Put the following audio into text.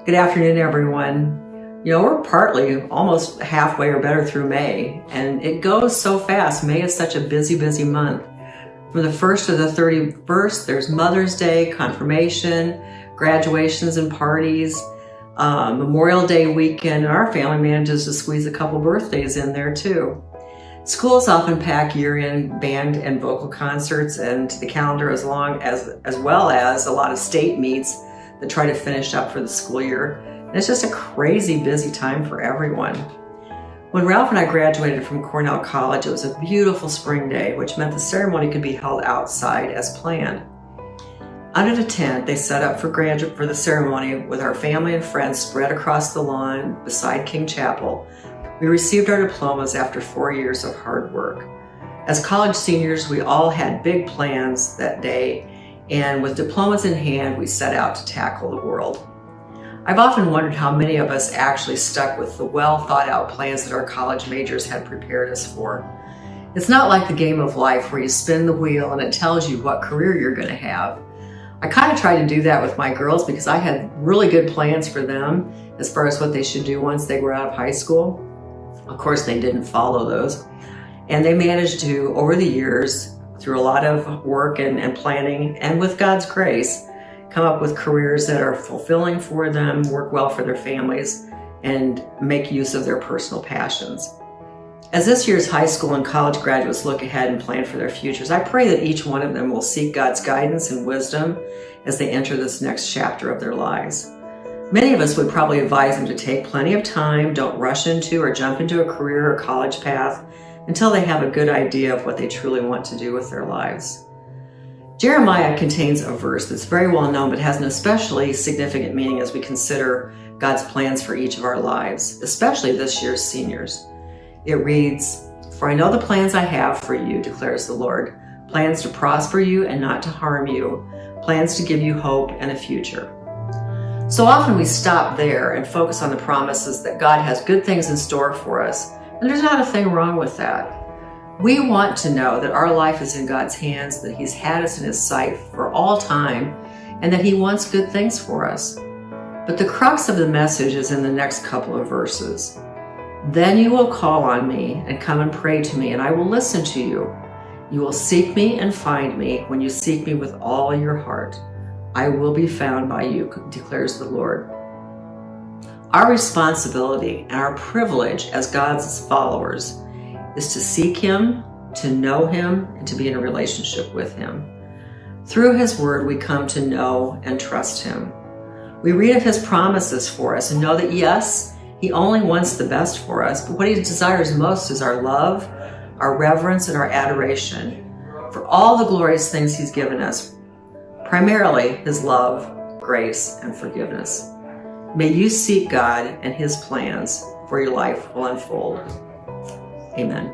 Good afternoon, everyone. We're partly almost halfway or better through May, and it goes so fast. May is such a busy month. From the 1st to the 31st, there's Mother's Day, confirmation, graduations and parties, Memorial Day weekend, and our family manages to squeeze a couple birthdays in there too. Schools often pack year-end band and vocal concerts into the calendar as well as a lot of state meets that try to finish up for the school year. And it's just a crazy busy time for everyone. When Ralph and I graduated from Cornell College, it was a beautiful spring day, which meant the ceremony could be held outside as planned. Under the tent they set up for the ceremony with our family and friends spread across the lawn beside King Chapel, we received our diplomas after 4 years of hard work. As college seniors, we all had big plans that day, and with diplomas in hand, we set out to tackle the world. I've often wondered how many of us actually stuck with the well-thought-out plans that our college majors had prepared us for. It's not like the game of life where you spin the wheel and it tells you what career you're going to have. I kind of tried to do that with my girls because I had really good plans for them as far as what they should do once they were out of high school. Of course, they didn't follow those. And they managed to, over the years, through a lot of work and planning, and with God's grace, come up with careers that are fulfilling for them, work well for their families, and make use of their personal passions. As this year's high school and college graduates look ahead and plan for their futures, I pray that each one of them will seek God's guidance and wisdom as they enter this next chapter of their lives. Many of us would probably advise them to take plenty of time, don't rush into or jump into a career or college path until they have a good idea of what they truly want to do with their lives. Jeremiah contains a verse that's very well known but has an especially significant meaning as we consider God's plans for each of our lives, especially this year's seniors. It reads, "For I know the plans I have for you, declares the Lord, plans to prosper you and not to harm you, plans to give you hope and a future." So often we stop there and focus on the promises that God has good things in store for us, and there's not a thing wrong with that. We want to know that our life is in God's hands, that He's had us in His sight for all time, and that He wants good things for us. But the crux of the message is in the next couple of verses. "Then you will call on me and come and pray to me, and I will listen to you. You will seek me and find me when you seek me with all your heart. I will be found by you, declares the Lord." Our responsibility and our privilege as God's followers is to seek Him, to know Him, and to be in a relationship with Him. Through His Word, we come to know and trust Him. We read of His promises for us and know that yes, He only wants the best for us, but what He desires most is our love, our reverence, and our adoration for all the glorious things He's given us, primarily His love, grace, and forgiveness. May you seek God and His plans for your life will unfold. Amen.